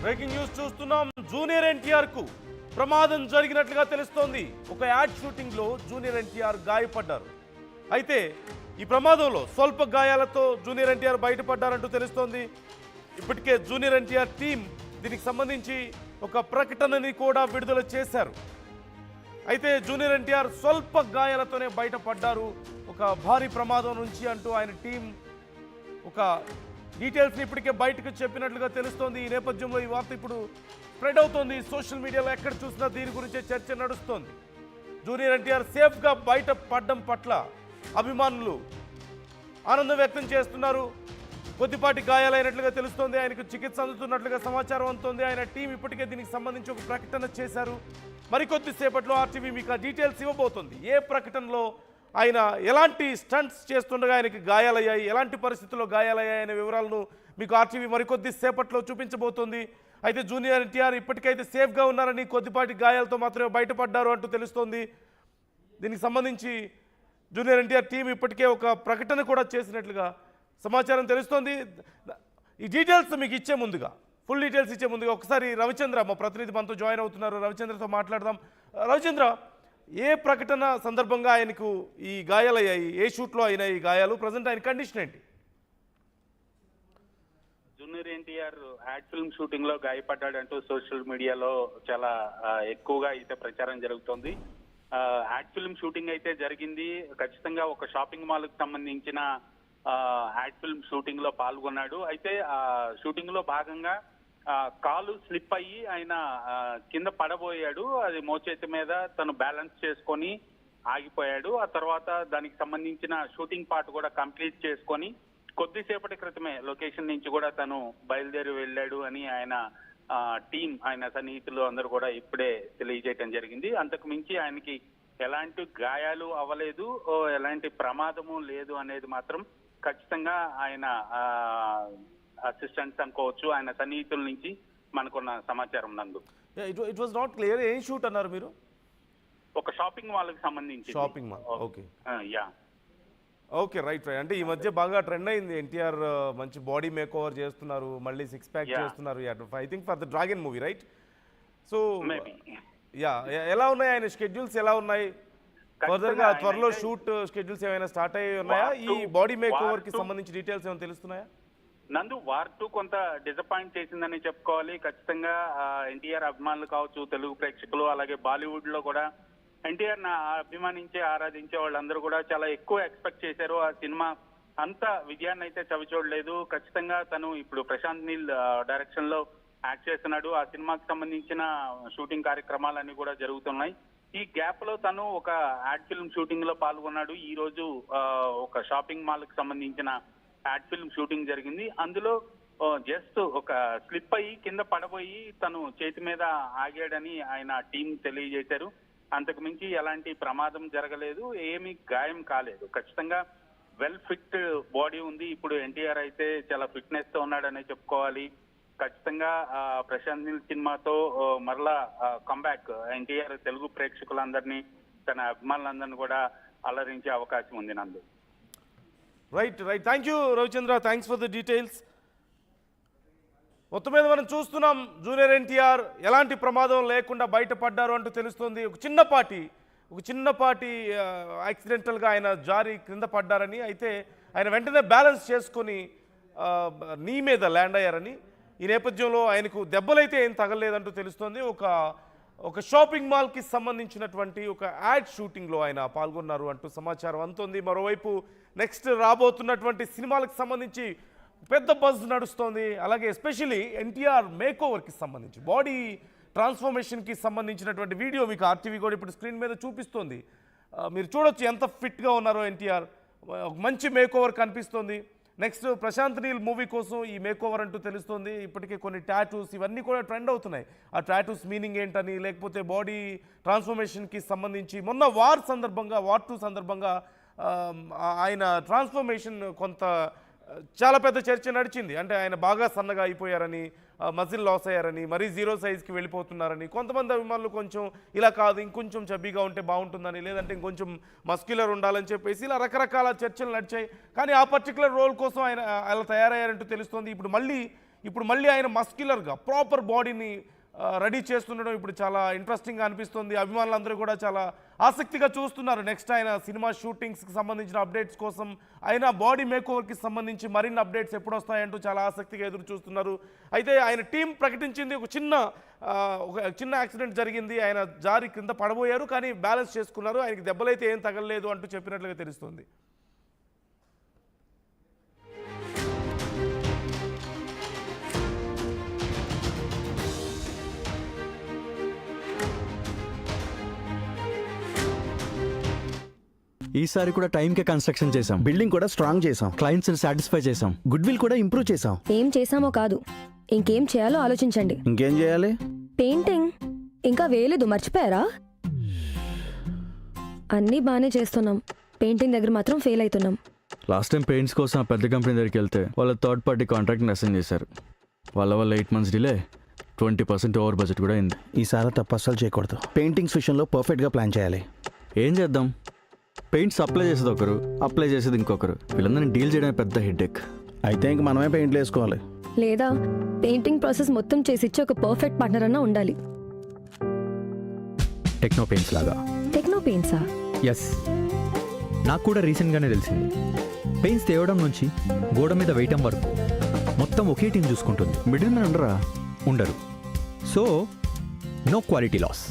Breaking news చూస్తున్నాం. Junior NTR కు ప్రమాదం జరిగినట్లుగా తెలుస్తోంది. ఒక యాడ్ షూటింగ్ లో జూనియర్ ఎన్టీఆర్ గాయపడ్డారు. అయితే ఈ ప్రమాదంలో స్వల్ప గాయాలతో జూనియర్ ఎన్టీఆర్ బయటపడ్డారంటూ తెలుస్తోంది. ఇప్పటికే జూనియర్ ఎన్టీఆర్ టీం దీనికి సంబంధించి ఒక ప్రకటనని కూడా విడుదల చేశారు. అయితే జూనియర్ ఎన్టీఆర్ స్వల్ప గాయాలతోనే బయటపడ్డారు ఒక భారీ ప్రమాదం నుంచి అంటూ ఆయన టీం ఒక డీటెయిల్స్ని ఇప్పటికే బయటకు చెప్పినట్లుగా తెలుస్తోంది. ఈ నేపథ్యంలో ఈ వార్త ఇప్పుడు స్ప్రెడ్ అవుతోంది. సోషల్ మీడియాలో ఎక్కడ చూసినా దీని గురించే చర్చ నడుస్తోంది. జూనియర్ ఎన్టీఆర్ సేఫ్గా బయట పడడం పట్ల అభిమానులు ఆనందం వ్యక్తం చేస్తున్నారు. కొద్దిపాటి గాయాలైనట్లుగా తెలుస్తోంది. ఆయనకు చికిత్స అందుతున్నట్లుగా సమాచారం అందుతోంది. ఆయన టీం ఇప్పటికే దీనికి సంబంధించి ఒక ప్రకటన చేశారు. మరికొద్ది సేపట్లో ఆర్టీవీ మీకు ఆ డీటెయిల్స్ ఇవ్వబోతోంది. ఏ ప్రకటనలో ఆయన ఎలాంటి స్టంట్స్ చేస్తుండగా ఆయనకి గాయాలయ్యాయి, ఎలాంటి పరిస్థితుల్లో గాయాలయ్యాయి అనే వివరాలను మీకు ఆర్టీవీ మరికొద్ది సేపట్లో చూపించబోతోంది. అయితే జూనియర్ ఎన్టీఆర్ ఇప్పటికైతే సేఫ్గా ఉన్నారని, కొద్దిపాటి గాయాలతో మాత్రమే బయటపడ్డారు అంటూ తెలుస్తోంది. దీనికి సంబంధించి జూనియర్ ఎన్టీఆర్ టీం ఇప్పటికే ఒక ప్రకటన కూడా చేసినట్లుగా సమాచారం తెలుస్తోంది. ఈ డీటెయిల్స్ మీకు ఇచ్చే ముందుగా, ఫుల్ డీటెయిల్స్ ఇచ్చే ముందుగా ఒకసారి రవిచంద్ర మా ప్రతినిధి మనతో జాయిన్ అవుతున్నారు. రవిచంద్రతో మాట్లాడదాం. రవిచంద్ర, ఏ ప్రకటన సందర్భంగా ఆయనకు ఈ గాయాలయ్యాయి, ఏ షూట్లో అయినా ఈ గాయాలు, ప్రజెంట్ ఆయన కండిషన్ ఏంటి? Junior NTR ad film shooting లో గాయపడ్డాడంటూ సోషల్ మీడియాలో చాలా ఎక్కువగా అయితే ప్రచారం జరుగుతోంది. యాడ్ ఫిల్మ్ షూటింగ్ అయితే జరిగింది. ఖచ్చితంగా ఒక షాపింగ్ మాల్ కు సంబంధించిన యాడ్ ఫిల్మ్ షూటింగ్ లో పాల్గొన్నాడు. అయితే ఆ షూటింగ్ లో భాగంగా కాలు స్లిప్ అయ్యి ఆయన కింద పడబోయాడు. అది మోచేతి మీద తను బ్యాలెన్స్ చేసుకొని ఆగిపోయాడు. ఆ తర్వాత దానికి సంబంధించిన షూటింగ్ పార్ట్ కూడా కంప్లీట్ చేసుకొని కొద్దిసేపటి క్రితమే లొకేషన్ నుంచి కూడా తను బయలుదేరి వెళ్ళాడు అని ఆయన టీం, ఆయన సన్నిహితులు అందరూ కూడా ఇప్పుడే తెలియజేయడం జరిగింది. అంతకు మించి ఆయనకి ఎలాంటి గాయాలు అవ్వలేదు, ఎలాంటి ప్రమాదము లేదు అనేది మాత్రం ఖచ్చితంగా ఆయన అసిస్టెంట్స్ అనుకోవచ్చు, ఆయన సన్నిహితుల నుంచి మనకున్న సమాచారం నందు. It was not clear. ఏం షూట్ అన్నారు మీరు? ఒక షాపింగ్ మాల్ కి సంబంధించి. Shopping mall, okay. Yeah, okay, right. అంటే ఈ మధ్య బాగా ట్రెండ్ అయింది. ఎన్టీఆర్ మంచి బాడీ మేక్ ఓవర్ చేస్తున్నారు, మళ్ళీ సిక్స్ ప్యాక్ చేస్తున్నారు. I think for the dragon movie, right? So yeah, ఎలా ఉన్నాయి ఆయన షెడ్యూల్స్, ఎలా ఉన్నాయి ఫర్దర్ గా? త్వరలో షూట్ షెడ్యూల్స్ ఏమైనా స్టార్ట్ అయ్యి ఉన్నాయా? ఈ బాడీ మేక్ ఓవర్ కి సంబంధించి డీటెయిల్స్ ఏమైనా తెలుస్తున్నాయా? నందు, వార్ 2 కొంత డిసప్పాయింట్ చేసిందని చెప్పుకోవాలి. ఖచ్చితంగా ఎన్టీఆర్ అభిమానులు కావచ్చు, తెలుగు ప్రేక్షకులు, అలాగే బాలీవుడ్ లో కూడా ఎన్టీఆర్ అభిమానించే, ఆరాధించే వాళ్ళందరూ కూడా చాలా ఎక్కువ ఎక్స్పెక్ట్ చేశారు. ఆ సినిమా అంత విజయాన్ని అయితే చవిచూడలేదు. ఖచ్చితంగా తను ఇప్పుడు ప్రశాంత్ నీల్ డైరెక్షన్ లో యాక్ట్ చేస్తున్నాడు. ఆ సినిమాకి సంబంధించిన షూటింగ్ కార్యక్రమాలన్నీ కూడా జరుగుతున్నాయి. ఈ గ్యాప్ లో తను ఒక యాడ్ ఫిల్మ్ షూటింగ్ లో పాల్గొన్నాడు. ఈ రోజు ఒక షాపింగ్ మాల్ కి సంబంధించిన యాడ్ ఫిల్మ్ షూటింగ్ జరిగింది. అందులో జస్ట్ ఒక స్లిప్ అయ్యి కింద పడబోయి తను చేతి మీద ఆగాడని ఆయన టీం తెలియజేశారు. అంతకు మించి ఎలాంటి ప్రమాదం జరగలేదు, ఏమీ గాయం కాలేదు. ఖచ్చితంగా వెల్ ఫిట్ బాడీ ఉంది. ఇప్పుడు ఎన్టీఆర్ అయితే చాలా ఫిట్నెస్ తో ఉన్నాడనే చెప్పుకోవాలి. ఖచ్చితంగా ప్రశాంత్ నీల్ సినిమాతో మరలా కంబ్యాక్ ఎన్టీఆర్ తెలుగు ప్రేక్షకులందరినీ, తన అభిమానులందరినీ కూడా అలరించే అవకాశం ఉంది నందు. Right. Thank you Ravichandra, thanks for the details. మొత్తం మీద మనం చూస్తున్నాం, జూనియర్ ఎన్టీఆర్ ఎలాంటి ప్రమాదం లేకుండా బయటపడ్డారు అంటూ తెలుస్తుంది. ఒక చిన్నపాటి యాక్సిడెంటల్గా ఆయన జారి క్రింద పడ్డారని, అయితే ఆయన వెంటనే బ్యాలెన్స్ చేసుకొని నీ మీద ల్యాండ్ అయ్యారని, ఈ నేపథ్యంలో ఆయనకు దెబ్బలైతే ఏం తగలలేదంటూ తెలుస్తోంది. ఒక షాపింగ్ మాల్కి సంబంధించినటువంటి ఒక యాడ్ షూటింగ్లో ఆయన పాల్గొన్నారు అంటూ సమాచారం అందుతోంది. మరోవైపు నెక్స్ట్ రాబోతున్నటువంటి సినిమాలకు సంబంధించి పెద్ద బజ్ నడుస్తోంది. అలాగే ఎస్పెషల్లీ ఎన్టీఆర్ మేక్ ఓవర్కి సంబంధించి, బాడీ ట్రాన్స్ఫర్మేషన్కి సంబంధించినటువంటి వీడియో మీకు ఆర్టీవీ కూడా ఇప్పుడు స్క్రీన్ మీద చూపిస్తోంది. మీరు చూడొచ్చు ఎంత ఫిట్గా ఉన్నారో ఎన్టీఆర్. మంచి మేక్ ఓవర్ కనిపిస్తోంది. నెక్స్ట్ ప్రశాంత్ నీల్ మూవీ కోసం ఈ మేక్ ఓవర్ అంటూ తెలుస్తుంది. ఇప్పటికే కొన్ని టాటూస్ ఇవన్నీ కూడా ట్రెండ్ అవుతున్నాయి. ఆ టాటూస్ మీనింగ్ ఏంటని, లేకపోతే బాడీ ట్రాన్స్ఫర్మేషన్కి సంబంధించి మొన్న వార్ 2 సందర్భంగా ఆయన ట్రాన్స్ఫర్మేషన్ కొంత చాలా పెద్ద చర్చ నడిచింది. అంటే ఆయన బాగా సన్నగా అయిపోయారని, మజిల్ లాస్ అయ్యారని, మరీ 0 సైజ్కి వెళ్ళిపోతున్నారని, కొంతమంది అభిమానులు కొంచెం ఇలా కాదు ఇంకొంచెం చబ్బీగా ఉంటే బాగుంటుందని, లేదంటే ఇంకొంచెం మస్క్యులర్ ఉండాలని చెప్పేసి ఇలా రకరకాల చర్చలు నడిచాయి. కానీ ఆ పర్టికులర్ రోల్ కోసం ఆయన అలా తయారయ్యారంటూ తెలుస్తోంది. ఇప్పుడు మళ్ళీ ఇప్పుడు మళ్ళీ ఆయన మస్క్యులర్గా ప్రాపర్ బాడీని రెడీ చేస్తుండడం ఇప్పుడు చాలా ఇంట్రెస్టింగ్గా అనిపిస్తుంది. అభిమానులందరూ కూడా చాలా ఆసక్తిగా చూస్తున్నారు నెక్స్ట్ ఆయన సినిమా షూటింగ్స్కి సంబంధించిన అప్డేట్స్ కోసం, ఆయన బాడీ మేకోవర్కి సంబంధించి మరిన్ని అప్డేట్స్ ఎప్పుడు వస్తాయంటూ చాలా ఆసక్తిగా ఎదురు చూస్తున్నారు. అయితే ఆయన టీం ప్రకటించింది ఒక చిన్న యాక్సిడెంట్ జరిగింది, ఆయన జారి కింద పడబోయారు కానీ బ్యాలెన్స్ చేసుకున్నారు, ఆయనకి దెబ్బలైతే ఏం తగలలేదు అంటూ చెప్పినట్లుగా తెలుస్తుంది. ఈసారి కూడా టైంకే కన్స్ట్రక్షన్ చేసాం, బిల్డింగ్ కూడా స్ట్రాంగ్ చేసాం, క్లయింట్స్ సాటిస్ఫై చేసాం. గుడ్ విల్ కూడా ఇంప్రూవ్ చేసాం. ఏం చేశామో కాదు, ఇంకేం చేయాలో ఆలోచించండి. ఇంకేం చేయాలి? పెయింటింగ్ ఇంకా వేయలేదు, మర్చిపోయారా? అన్నీ బాగానే చేస్తున్నాం, పెయింటింగ్ దగ్గర మాత్రం ఫెయిల్ అవుతున్నాం. లాస్ట్ టైం పెయింట్స్ కోసం ఆ పెద్ద కంపెనీ దగ్గరికి వెళ్తే వాళ్ళ థర్డ్ పార్టీ కాంట్రాక్ట్ని అసైన్ చేశారు. వాళ్ళ 8 months డిలే, 20% ఓవర్ బడ్జెట్ కూడా అయింది. ఈసారి తప్పు అస్సలు చేయకూడదు. పెయింటింగ్స్ విషయంలో పర్ఫెక్ట్గా ప్లాన్ చేయాలి. ఏం చేద్దాం, పెయింట్స్ అప్లై చేసేది ఒకరు, అప్లై చేసేది ఇంకొకరు, వీళ్ళందరినీ డీల్ చేయడమే పెద్ద హెడేక్. అయితే ఇంక మనమే పెయింట్లు వేసుకోవాలి. లేదా పెయింటింగ్ ప్రాసెస్ మొత్తం చేసిచ్చి ఒక పర్ఫెక్ట్ పార్ట్నర్ అన్నా ఉండాలి. టెక్నో పెయింట్స్ లాగా. టెక్నో పెయింట్సా? ఎస్, నాకు కూడా రీసెంట్గానే తెలిసింది. పెయింట్స్ తేవడం నుంచి గోడ మీద వేయటం వరకు మొత్తం ఒకే టీం చూసుకుంటుంది. మిడిల్ మ్యాన్ ఉండరా? ఉండరు. So no quality loss.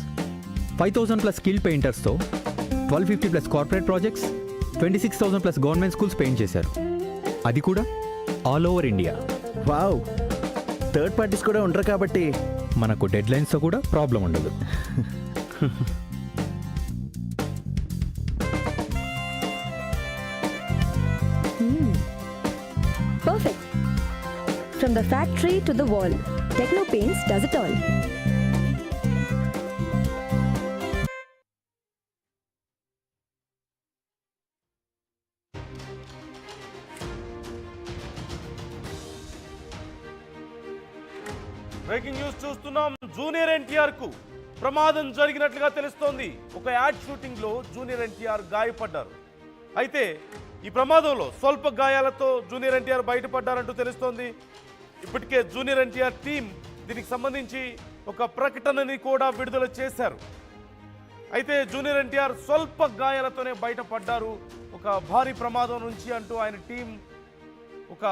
5,000+ skill పెయింటర్స్తో 1,250+ corporate projects, 26,000+ government schools paint చేశారు. అది కూడా all over India. Wow, third parties కూడా ఉండరు కాబట్టి మనకు డెడ్ లైన్స్తో కూడా ప్రాబ్లం ఉండదు. Perfect. From the factory to the wall, Techno Paints does it all. Breaking news చూస్తున్నాం. జూనియర్ ఎన్టీఆర్ కు ప్రమాదం జరిగినట్లుగా తెలుస్తోంది. ఒక యాడ్ షూటింగ్ లో జూనియర్ ఎన్టీఆర్ గాయపడ్డారు. అయితే ఈ ప్రమాదంలో స్వల్ప గాయాలతో జూనియర్ ఎన్టీఆర్ బయటపడ్డారంటూ తెలుస్తోంది. ఇప్పటికే జూనియర్ ఎన్టీఆర్ టీం దీనికి సంబంధించి ఒక ప్రకటనని కూడా విడుదల చేశారు. అయితే జూనియర్ ఎన్టీఆర్ స్వల్ప గాయాలతోనే బయటపడ్డారు ఒక భారీ ప్రమాదం నుంచి అంటూ ఆయన టీం ఒక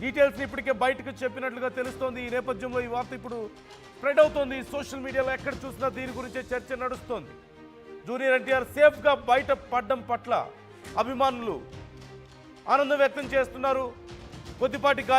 డీటెయిల్స్ని ఇప్పటికే బయటకు చెప్పినట్లుగా తెలుస్తోంది. ఈ నేపథ్యంలో ఈ వార్త ఇప్పుడు స్ప్రెడ్ అవుతోంది. సోషల్ మీడియాలో ఎక్కడ చూసినా దీని గురించే చర్చ నడుస్తోంది. జూనియర్ ఎన్టీఆర్ సేఫ్గా బయట పడడం పట్ల అభిమానులు ఆనందం వ్యక్తం చేస్తున్నారు. కొద్దిపాటి గాయాలు